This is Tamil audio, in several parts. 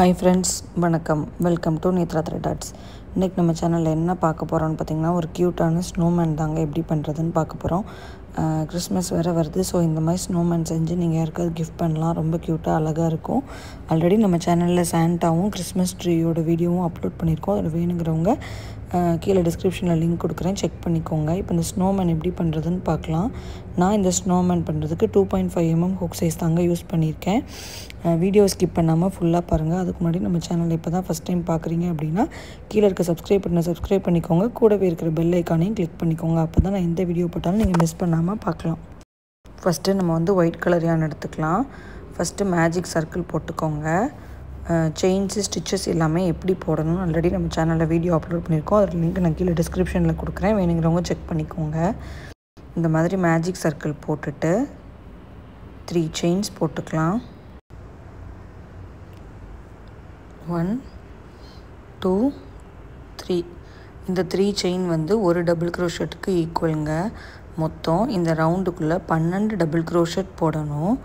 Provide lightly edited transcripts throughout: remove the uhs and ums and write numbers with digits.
ஹாய் ஃப்ரெண்ட்ஸ், வணக்கம். Welcome to Netra thread arts. இன்றைக்கி நம்ம சேனலில் என்ன பார்க்க போகிறோன்னு பார்த்திங்கன்னா, ஒரு க்யூட்டான ஸ்னோமேன் தாங்க எப்படி பண்ணுறதுன்னு பார்க்க போகிறோம். கிறிஸ்மஸ் வேறு வருது. ஸோ இந்த மாதிரி ஸ்னோமேன் செஞ்சு நீங்கள் யாருக்காவது கிஃப்ட் பண்ணலாம். ரொம்ப க்யூட்டாக அழகாக இருக்கும். ஆல்ரெடி நம்ம சேனலில் சாண்டாவும் கிறிஸ்மஸ் ட்ரீயோட வீடியோவும் அப்லோட் பண்ணியிருக்கோம். அதில் வேணுங்கிறவங்க கீழே டிஸ்கிரிப்ஷனில் லிங்க் கொடுக்குறேன், செக் பண்ணிக்கோங்க. இப்போ இந்த ஸ்னோமேன் எப்படி பண்ணுறதுன்னு பார்க்கலாம். நான் இந்த ஸ்னோமேன் பண்ணுறதுக்கு 2.5 mm ஹுக் சைஸ் தாங்க யூஸ் பண்ணியிருக்கேன். வீடியோ ஸ்கிப் பண்ணாமல் ஃபுல்லாக பாருங்கள். அதுக்கு முன்னாடி நம்ம சேனலில் இப்போ தான் ஃபஸ்ட் டைம் பார்க்குறீங்க அப்படின்னா கீழே இருக்க சப்ஸ்கிரைப் பண்ணிக்கோங்க. கூடவே இருக்கிற பெல் ஐக்கானையும் கிளிக் பண்ணிக்கோங்க. அப்போ தான் நான் எந்த வீடியோ போட்டாலும் நீங்கள் மிஸ் பண்ணாமல் பார்க்கலாம். ஃபஸ்ட்டு நம்ம ஒயிட் கலர் யான் எடுத்துக்கலாம். ஃபஸ்ட்டு மேஜிக் சர்க்கிள் போட்டுக்கோங்க. செயின்ஸு ஸ்டிச்சஸ் எல்லாமே எப்படி போடணும்னு ஆல்ரெடி நம்ம சேனலில் வீடியோ அப்லோட் பண்ணியிருக்கோம். அதில் லிங்க் நான் கீழே டிஸ்கிரிப்ஷனில் கொடுக்குறேன், வேணுங்கிறவங்க செக் பண்ணிக்கோங்க. இந்த மாதிரி மேஜிக் சர்க்கிள் போட்டுட்டு 3 செயின்ஸ் போட்டுக்கலாம். 1 2 3. இந்த 3 செயின் ஒரு டபுள் க்ரோஷெட்டுக்கு ஈக்குவலுங்க. மொத்தம் இந்த ரவுண்டுக்குள்ளே 12 டபுள் க்ரோஷெட் போடணும்.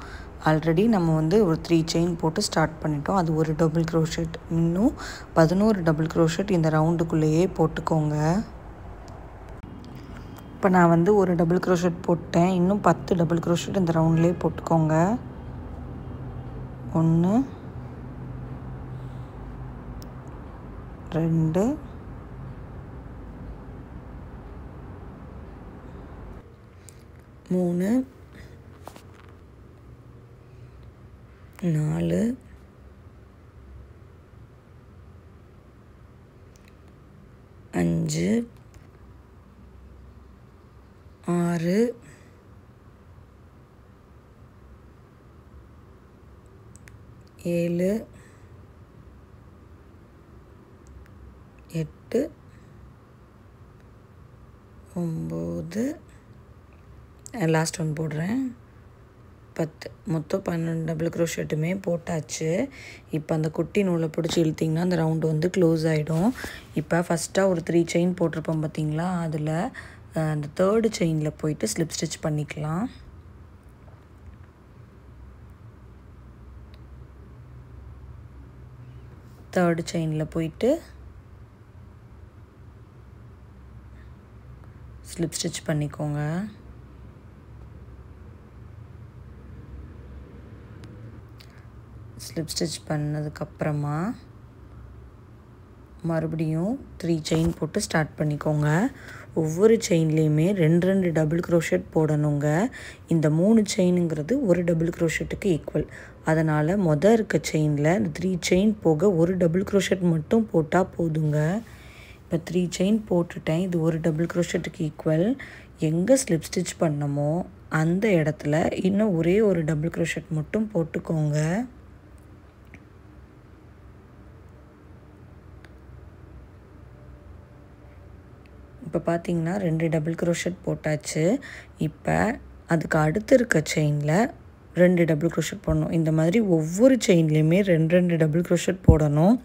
ஆல்ரெடி நம்ம ஒரு 3 செயின் போட்டு ஸ்டார்ட் பண்ணிட்டோம். அது ஒரு டபுள் க்ரோஷெட். இன்னும் 11 டபுள் க்ரோஷெட் இந்த ரவுண்டுக்குள்ளேயே போட்டுக்கோங்க. இப்போ நான் ஒரு டபுள் க்ரோஷெட் போட்டேன். இன்னும் 10 டபுள் க்ரோஷெட் இந்த ரவுண்ட்லேயே போட்டுக்கோங்க. 1 2 3 4 5 6 7 8 9 லாஸ்ட் ஒன் போடுறேன் 10. மொத்தம் 12 டபுள் க்ரோஷெட்டுமே போட்டாச்சு. இப்போ அந்த குட்டி நூலை பிடிச்சி இழுத்திங்கன்னா அந்த ரவுண்டு க்ளோஸ் ஆகிடும். இப்போ ஃபஸ்ட்டாக ஒரு 3 செயின் போட்டிருப்போம் பார்த்திங்களா, அதில் அந்த 3rd செயினில் போயிட்டு ஸ்லிப் ஸ்டிச் பண்ணிக்கலாம். தேர்டு செயினில் போயிட்டு ஸ்லிப் ஸ்டிச் பண்ணிக்கோங்க. ஸ்லிப் ஸ்டிச் பண்ணதுக்கப்புறமா மறுபடியும் 3 செயின் போட்டு ஸ்டார்ட் பண்ணிக்கோங்க. ஒவ்வொரு செயின்லேயுமே 2 டபுள் க்ரோஷெட் போடணுங்க. இந்த 3 செயினுங்கிறது ஒரு டபுள் க்ரோஷெட்டுக்கு ஈக்குவல். அதனால் இருக்க செயினில் இந்த 3 செயின் போக ஒரு டபுள் க்ரோஷெட் மட்டும் போட்டால் போதுங்க. இப்போ 3 செயின் போட்டுட்டேன். இது ஒரு டபுள் க்ரோஷெட்டுக்கு ஈக்குவல். எங்கே ஸ்லிப் ஸ்டிச் பண்ணமோ அந்த இடத்துல இன்னும் ஒரே ஒரு டபுள் க்ரோஷெட் மட்டும் போட்டுக்கோங்க. இப்போ பார்த்தீங்கன்னா 2 டபுள் க்ரோஷெட் போட்டாச்சு. இப்போ அதுக்கு அடுத்து இருக்க செயினில் 2 டபுள் க்ரோஷெட் போடணும். இந்த மாதிரி ஒவ்வொரு செயின்லேயுமே 2 டபுள் க்ரோஷெட் போடணும்.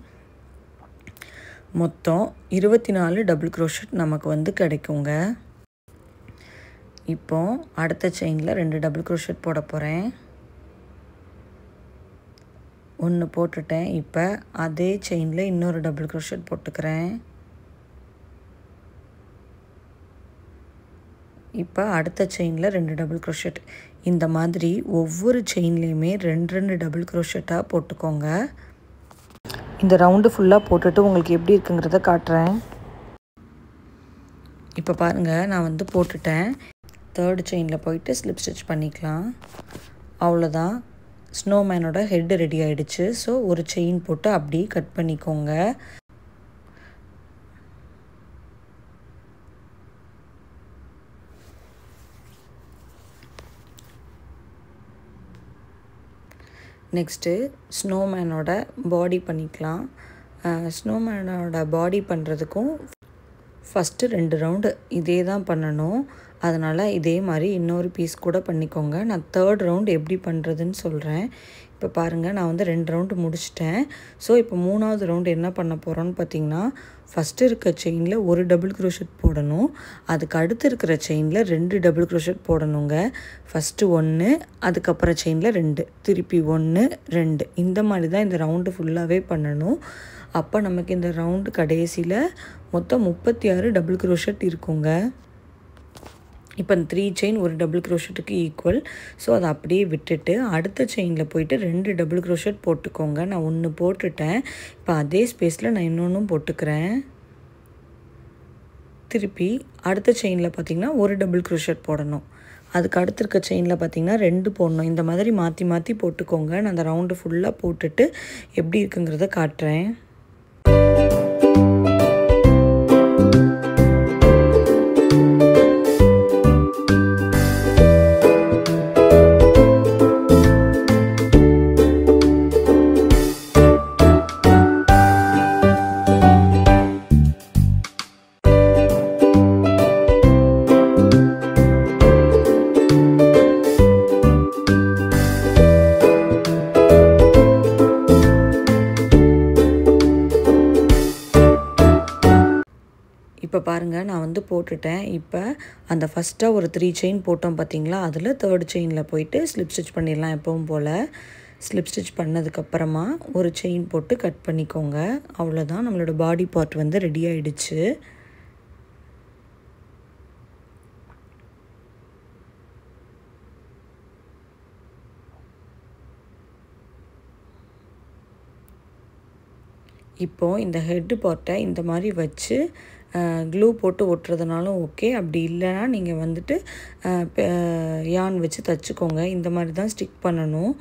மொத்தம் 24 டபுள் க்ரோஷெட் நமக்கு கிடைக்குங்க. இப்போ அடுத்த செயினில் 2 டபுள் க்ரோஷெட் போட போகிறேன். 1 போட்டுட்டேன். இப்போ அதே செயினில் இன்னொரு டபுள் க்ரோஷெட் போட்டுக்கிறேன். இப்போ அடுத்த செயினில் 2 டபுள் க்ரோஷெட். இந்த மாதிரி ஒவ்வொரு செயின்லேயுமே 2 டபுள் க்ரோஷெட்டாக போட்டுக்கோங்க. இந்த ரவுண்டு ஃபுல்லாக போட்டுட்டு உங்களுக்கு எப்படி இருக்குங்கிறத காட்டுறேன். இப்போ பாருங்கள், நான் போட்டுட்டேன். 3rd செயினில் போயிட்டு ஸ்லிப் ஸ்டிச் பண்ணிக்கலாம். அவ்வளோதான், ஸ்னோமேனோட ஹெட் ரெடி ஆகிடுச்சு. ஸோ ஒரு செயின் போட்டு அப்படியே கட் பண்ணிக்கோங்க. நெக்ஸ்ட்டு ஸ்னோமேனோட பாடி பண்ணிக்கலாம். ஸ்னோமேனோட பாடி பண்ணுறதுக்கும் ஃபஸ்ட்டு 2 ரவுண்டு இதே தான் பண்ணணும். அதனால் இதே மாதிரி இன்னொரு பீஸ் கூட பண்ணிக்கோங்க. நான் 3rd ரவுண்ட் எப்படி பண்ணுறதுன்னு சொல்கிறேன். இப்போ பாருங்கள் நான் வந்து 2 ரவுண்டு முடிச்சிட்டேன். ஸோ இப்போ 3வது ரவுண்டு என்ன பண்ண போகிறோன்னு பார்த்தீங்கன்னா, ஃபஸ்ட்டு இருக்க செயினில் ஒரு டபுள் க்ரோஷெட் போடணும். அதுக்கு அடுத்து இருக்கிற செயினில் 2 டபுள் க்ரோஷெட் போடணுங்க. ஃபஸ்ட்டு 1, அதுக்கப்புறம் செயினில் 2, திருப்பி 1, 2 இந்த மாதிரி தான் இந்த ரவுண்டு ஃபுல்லாகவே பண்ணணும். அப்போ நமக்கு இந்த ரவுண்டு கடைசியில் மொத்தம் 36 டபுள் க்ரோஷெட் இருக்குங்க. இப்போ இந்த 3 செயின் ஒரு டபுள் க்ரோஷெட்டுக்கு ஈக்குவல். ஸோ அதை அப்படியே விட்டுட்டு அடுத்த செயினில் போயிட்டு 2 டபுள் க்ரோஷெட் போட்டுக்கோங்க. நான் 1 போட்டுட்டேன். இப்போ அதே ஸ்பேஸில் நான் இன்னொன்றும் போட்டுக்கிறேன். திருப்பி அடுத்த செயினில் பார்த்திங்கன்னா ஒரு டபுள் க்ரோஷெட் போடணும். அதுக்கு அடுத்து இருக்க செயினில் பார்த்திங்கன்னா 2 போடணும். இந்த மாதிரி மாற்றி மாற்றி போட்டுக்கோங்க. நான் அந்த ரவுண்டு ஃபுல்லாக போட்டுட்டு எப்படி இருக்குங்கிறத காட்டுறேன். இப்போ பாருங்கள் நான் வந்து போட்டுட்டேன். இப்போ அந்த ஃபஸ்ட்டாக ஒரு 3 செயின் போட்டோம் பார்த்திங்களா, அதில் 3rd செயினில் போயிட்டு ஸ்லிப் ஸ்டிச் பண்ணிடலாம். எப்பவும் போல் ஸ்லிப் ஸ்டிச் பண்ணதுக்கப்புறமா ஒரு செயின் போட்டு கட் பண்ணிக்கோங்க. அவ்வளோதான், நம்மளோட பாடி பார்ட் வந்து ரெடி ஆகிடுச்சு. இப்போது இந்த ஹெட்டு பார்ட்டை இந்த மாதிரி வச்சு க்ளூ போட்டு ஒட்டுறதுனாலும் ஓகே. அப்படி இல்லைனா நீங்கள் வந்துட்டு யான் வச்சு தைச்சிக்கோங்க. இந்த மாதிரி தான் ஸ்டிக் பண்ணணும்.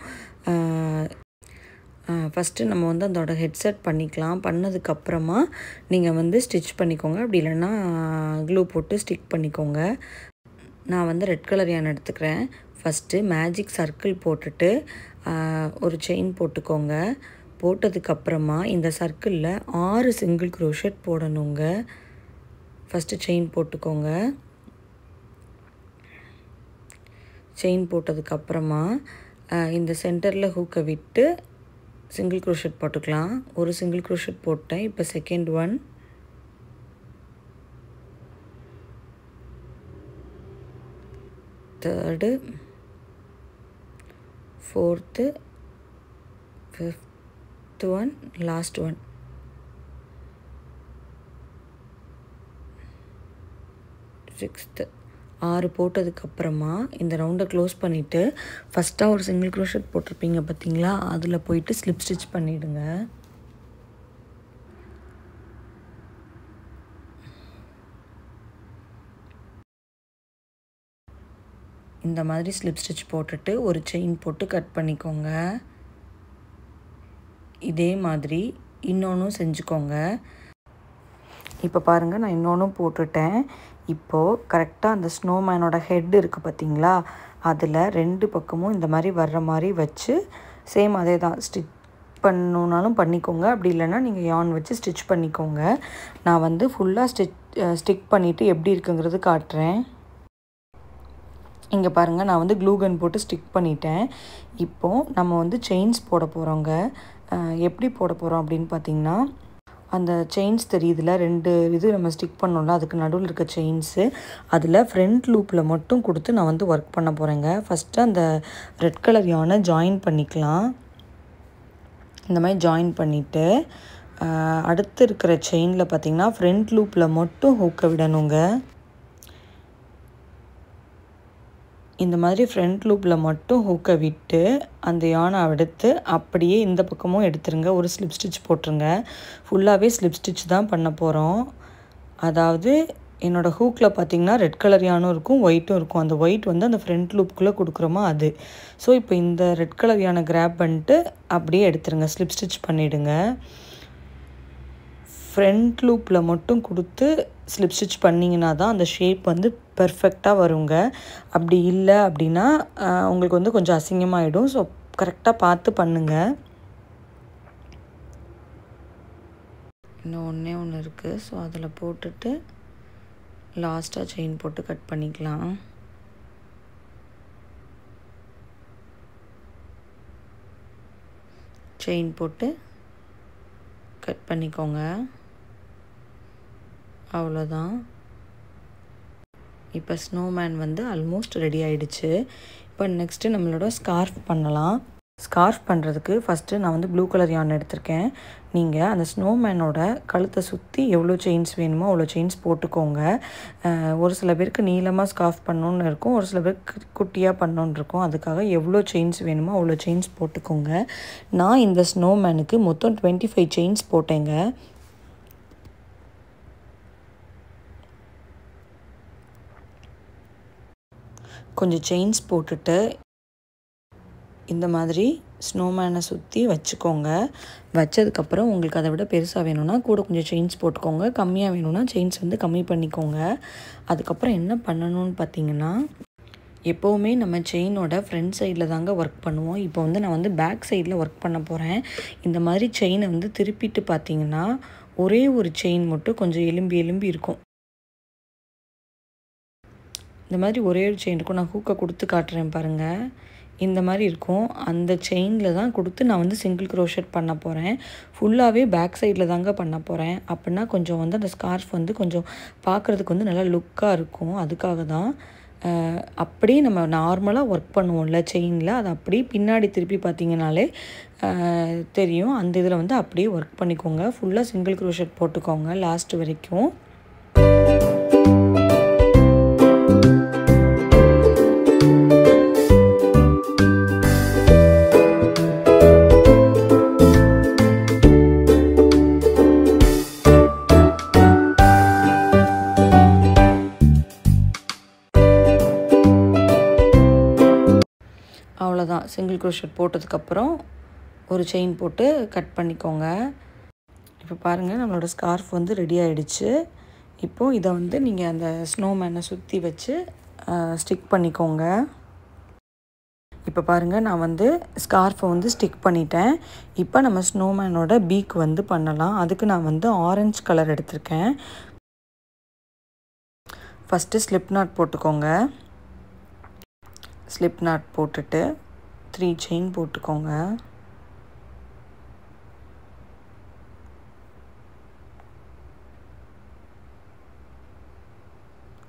ஃபஸ்ட்டு நம்ம வந்து அதோட ஹெட்செட் பண்ணிக்கலாம். பண்ணதுக்கப்புறமா நீங்கள் வந்து ஸ்டிச் பண்ணிக்கோங்க. அப்படி இல்லைன்னா க்ளூ போட்டு ஸ்டிக் பண்ணிக்கோங்க. நான் வந்து ரெட் கலர் யான் எடுத்துக்கிறேன். ஃபஸ்ட்டு மேஜிக் சர்க்கிள் போட்டுட்டு ஒரு செயின் போட்டுக்கோங்க. போட்டதுக்கப்புறமா இந்த சர்க்கிளில் 6 சிங்கிள் க்ரோஷெட் போடணுங்க. ஃபஸ்ட்டு செயின் போட்டுக்கோங்க. செயின் போட்டதுக்கப்புறமா இந்த சென்டரில் ஹூக்கை விட்டு சிங்கிள் க்ரோஷெட் போட்டுக்கலாம். ஒரு சிங்கிள் க்ரோஷெட் போட்டேன். இப்போ second 1, third, 4th, 5th 1, last 1. 6th 6 போட்டதுக்கப்புறமா இந்த ரவுண்டை க்ளோஸ் பண்ணிவிட்டு ஃபஸ்ட்டாக ஒரு சிங்கிள் க்ரோஷெட் போட்டிருப்பீங்க பார்த்தீங்களா, அதில் போயிட்டு ஸ்லிப் ஸ்டிச் பண்ணிவிடுங்க. இந்த மாதிரி ஸ்லிப் ஸ்டிச் போட்டுட்டு ஒரு செயின் போட்டு கட் பண்ணிக்கோங்க. இதே மாதிரி இன்னொன்றும் செஞ்சுக்கோங்க. இப்போ பாருங்கள் நான் இன்னொன்றும் போட்டுட்டேன். இப்போது கரெக்டாக அந்த ஸ்னோமேனோட ஹெட் இருக்குது பார்த்தீங்களா, அதில் 2 பக்கமும் இந்த மாதிரி வர்ற மாதிரி வச்சு சேம் அதே தான் ஸ்டிச் பண்ணணுன்னாலும் பண்ணிக்கோங்க. அப்படி இல்லைன்னா நீங்கள் யான் வச்சு ஸ்டிச் பண்ணிக்கோங்க. நான் வந்து ஃபுல்லாக ஸ்டிக் பண்ணிவிட்டு எப்படி இருக்குங்கிறது காட்டுறேன். இங்கே பாருங்கள் நான் வந்து க்ளூ கன் போட்டு ஸ்டிக் பண்ணிட்டேன். இப்போது நம்ம வந்து செயின்ஸ் போட போகிறோங்க. எப்படி போட போகிறோம் அப்படின்னு பார்த்திங்கன்னா, அந்த செயின்ஸ் தெரியுதுல 2 இது நம்ம ஸ்டிக் பண்ணோம்ல, அதுக்கு நடுவில் இருக்க செயின்ஸு, அதில் ஃப்ரண்ட் லூப்பில் மட்டும் கொடுத்து நான் வந்து ஒர்க் பண்ண போகிறேங்க. ஃபஸ்ட்டு அந்த ரெட் கலர் யானை ஜாயின் பண்ணிக்கலாம். இந்த மாதிரி ஜாயின் பண்ணிவிட்டு அடுத்து இருக்கிற செயினில் பார்த்திங்கன்னா ஃப்ரண்ட் லூப்பில் மட்டும் ஹூக்கை விடணுங்க. இந்த மாதிரி ஃப்ரண்ட் லூப்பில் மட்டும் ஹூக்கை விட்டு அந்த யானை எடுத்து அப்படியே இந்த பக்கமும் எடுத்துருங்க. ஒரு ஸ்லிப் ஸ்டிச் போட்டுருங்க. ஃபுல்லாகவே ஸ்லிப் ஸ்டிச் தான் பண்ண போகிறோம். அதாவது என்னோடய ஹூக்கில் பார்த்திங்கன்னா ரெட் கலர் யானும் இருக்கும், ஒயிட்டும் இருக்கும். அந்த ஒயிட் வந்து அந்த ஃப்ரண்ட் லூப்புக்குள்ளே கொடுக்குறோமா அது. ஸோ இப்போ இந்த ரெட் கலர் யானை கிராப் பண்ணிட்டு அப்படியே எடுத்துருங்க, ஸ்லிப் ஸ்டிச் பண்ணிவிடுங்க. ஃப்ரண்ட் லூப்பில் மட்டும் கொடுத்து ஸ்லிப் ஸ்டிச் பண்ணிங்கன்னா தான் அந்த ஷேப் வந்து பெர்ஃபெக்டாக வருங்க. அப்படி இல்லை அப்படின்னா உங்களுக்கு வந்து கொஞ்சம் அசிங்கமாகிடும். ஸோ கரெக்டாக பார்த்து பண்ணுங்கள். இன்னும் ஒன்று இருக்குது. ஸோ அதில் போட்டுட்டு லாஸ்ட்டாக செயின் போட்டு கட் பண்ணிக்கலாம். செயின் போட்டு கட் பண்ணிக்கோங்க. அவ்வளோதான். இப்போ ஸ்னோமேன் வந்து ஆல்மோஸ்ட் ரெடி ஆகிடுச்சு. இப்போ நெக்ஸ்ட்டு நம்மளோட ஸ்கார்ஃப் பண்ணலாம். ஸ்கார்ஃப் பண்ணுறதுக்கு ஃபஸ்ட்டு நான் வந்து ப்ளூ கலர் யான் எடுத்திருக்கேன். நீங்கள் அந்த ஸ்னோமேனோட கழுத்தை சுற்றி எவ்வளோ செயின்ஸ் வேணுமோ அவ்வளோ செயின்ஸ் போட்டுக்கோங்க. ஒரு சில பேருக்கு நீளமாக ஸ்கார்ஃப் பண்ணணுன்னு இருக்கும், ஒரு சில பேருக்கு குட்டியாக பண்ணணுன்னு இருக்கும். அதுக்காக எவ்வளோ செயின்ஸ் வேணுமோ அவ்வளோ செயின்ஸ் போட்டுக்கோங்க. நான் இந்த ஸ்னோமேனுக்கு மொத்தம் 25 செயின்ஸ் போட்டேங்க. கொஞ்சம் செயின்ஸ் போட்டுட்டு இந்த மாதிரி ஸ்னோமேனை சுற்றி வச்சுக்கோங்க. வச்சதுக்கப்புறம் உங்களுக்கு அதை விட பெருசாக வேணும்னா கூட கொஞ்சம் செயின்ஸ் போட்டுக்கோங்க, கம்மியாக வேணும்னா செயின்ஸ் வந்து கம்மி பண்ணிக்கோங்க. அதுக்கப்புறம் என்ன பண்ணணும்னு பார்த்தீங்கன்னா, எப்போவுமே நம்ம செயினோட ஃப்ரண்ட் சைடில் தாங்க ஒர்க் பண்ணுவோம். இப்போ வந்து நான் வந்து பேக் சைடில் ஒர்க் பண்ண போகிறேன். இந்த மாதிரி செயினை வந்து திருப்பிட்டு பார்த்தீங்கன்னா ஒரே ஒரு செயின் மட்டும் கொஞ்சம் எலும்பி இருக்கும். இந்த மாதிரி ஒரே ஒரு செயின் இருக்கும். நான் ஹூக்கை கொடுத்து காட்டுறேன் பாருங்கள். இந்த மாதிரி இருக்கும். அந்த செயினில் தான் கொடுத்து நான் வந்து சிங்கிள் க்ரோஷெட் பண்ண போகிறேன். ஃபுல்லாகவே பேக் சைடில் தாங்க பண்ண போகிறேன். அப்படின்னா கொஞ்சம் வந்து அந்த ஸ்கார்ஃப் வந்து கொஞ்சம் பார்க்குறதுக்கு வந்து நல்லா லுக்காக இருக்கும். அதுக்காக தான். அப்படியே நம்ம நார்மலாக ஒர்க் பண்ணுவோம்ல செயினில், அது அப்படியே பின்னாடி திருப்பி பார்த்தீங்கனாலே தெரியும். அந்த இதில் வந்து அப்படியே ஒர்க் பண்ணிக்கோங்க. ஃபுல்லாக சிங்கிள் க்ரோஷெட் போட்டுக்கோங்க லாஸ்ட் வரைக்கும். அவ்வளோதான். சிங்கிள் க்ரோஷெட் போட்டதுக்கப்புறம் ஒரு செயின் போட்டு கட் பண்ணிக்கோங்க. இப்போ பாருங்கள், நம்மளோட ஸ்கார்ஃப் வந்து ரெடி ஆகிடுச்சு. இப்போது இதை வந்து நீங்கள் அந்த ஸ்னோமேனை சுற்றி வச்சு ஸ்டிக் பண்ணிக்கோங்க. இப்போ பாருங்கள், நான் வந்து ஸ்கார்ஃபை வந்து ஸ்டிக் பண்ணிட்டேன். இப்போ நம்ம ஸ்னோமேனோட பீக் வந்து பண்ணலாம். அதுக்கு நான் வந்து ஆரஞ்சு கலர் எடுத்திருக்கேன். ஃபஸ்ட்டு ஸ்லிப் நாட் போட்டுக்கோங்க. ஸ்லிப் நாட் போட்டுட்டு 3 செயின் போட்டுக்கோங்க.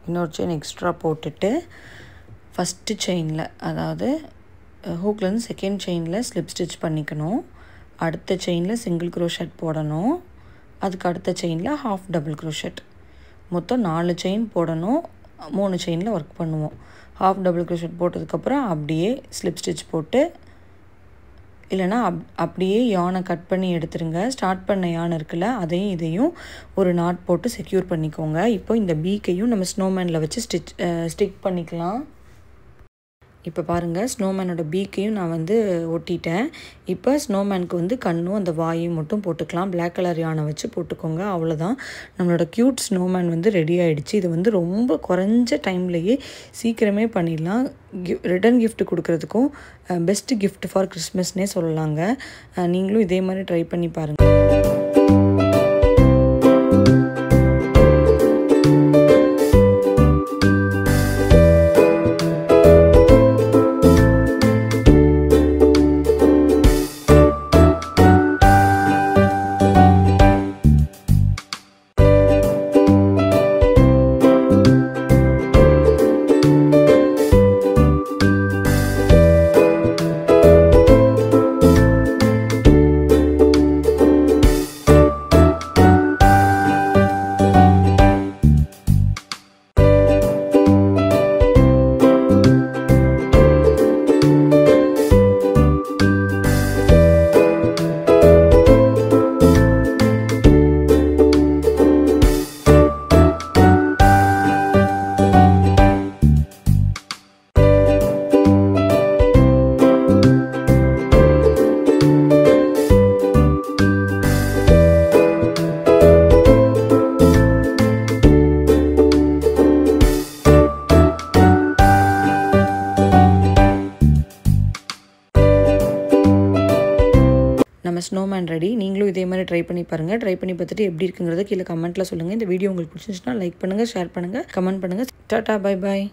இன்னொரு செயின் எக்ஸ்ட்ரா போட்டுட்டு ஃபஸ்ட்டு செயினில், அதாவது ஹூக்லேருந்து செகண்ட் செயினில் ஸ்லிப் ஸ்டிச் பண்ணிக்கணும். அடுத்த செயினில் சிங்கிள் க்ரோஷெட் போடணும். அதுக்கு அடுத்த செயினில் ஹாஃப் டபுள் க்ரோஷெட். மொத்தம் 4 செயின் போடணும். 3 செயினில் ஒர்க் பண்ணுவோம். ஹாஃப் டபுள் க்ரோஷெட் போட்டதுக்கப்புறம் அப்படியே ஸ்லிப் ஸ்டிச் போட்டு, இல்லைனா அப்படியே யானை கட் பண்ணி எடுத்துருங்க. ஸ்டார்ட் பண்ண யானை இருக்குல்ல, அதையும் இதையும் ஒரு நாட் போட்டு செக்யூர் பண்ணிக்கோங்க. இப்போ இந்த பீக்கையும் நம்ம ஸ்னோமேனில் வச்சு ஸ்டிக் பண்ணிக்கலாம். இப்போ பாருங்கள், ஸ்னோமேனோட பீக்கையும் நான் வந்து ஒட்டிட்டேன். இப்போ ஸ்னோமேனுக்கு வந்து கண்ணும் அந்த வாயும் மட்டும் போட்டுக்கலாம். பிளாக் கலர் யானை வச்சு போட்டுக்கோங்க. அவ்வளோதான், நம்மளோட க்யூட் ஸ்னோமேன் வந்து ரெடி ஆகிடுச்சு. இது வந்து ரொம்ப குறைஞ்ச டைம்லேயே சீக்கிரமே பண்ணிடலாம். ரிட்டன் கிஃப்ட் கொடுக்குறதுக்கும் பெஸ்ட்டு கிஃப்ட் ஃபார் கிறிஸ்மஸ்னே சொல்லலாங்க. நீங்களும் இதே மாதிரி ட்ரை பண்ணி பாருங்கள். நம்ம ஸ்னோமேன் ரெடி. நீங்களும் இதே மாதிரி ட்ரை பண்ணி பாருங்கள். ட்ரை பண்ணி பார்த்துட்டு எப்படி இருக்குங்கிறத கீழே கமெண்ட்டில் சொல்லுங்கள். இந்த வீடியோ உங்களுக்கு பிடிச்சிருந்துச்சுன்னா லைக் பண்ணுங்கள், ஷேர் பண்ணுங்கள், கமெண்ட் பண்ணுங்கள். Tata, bye bye.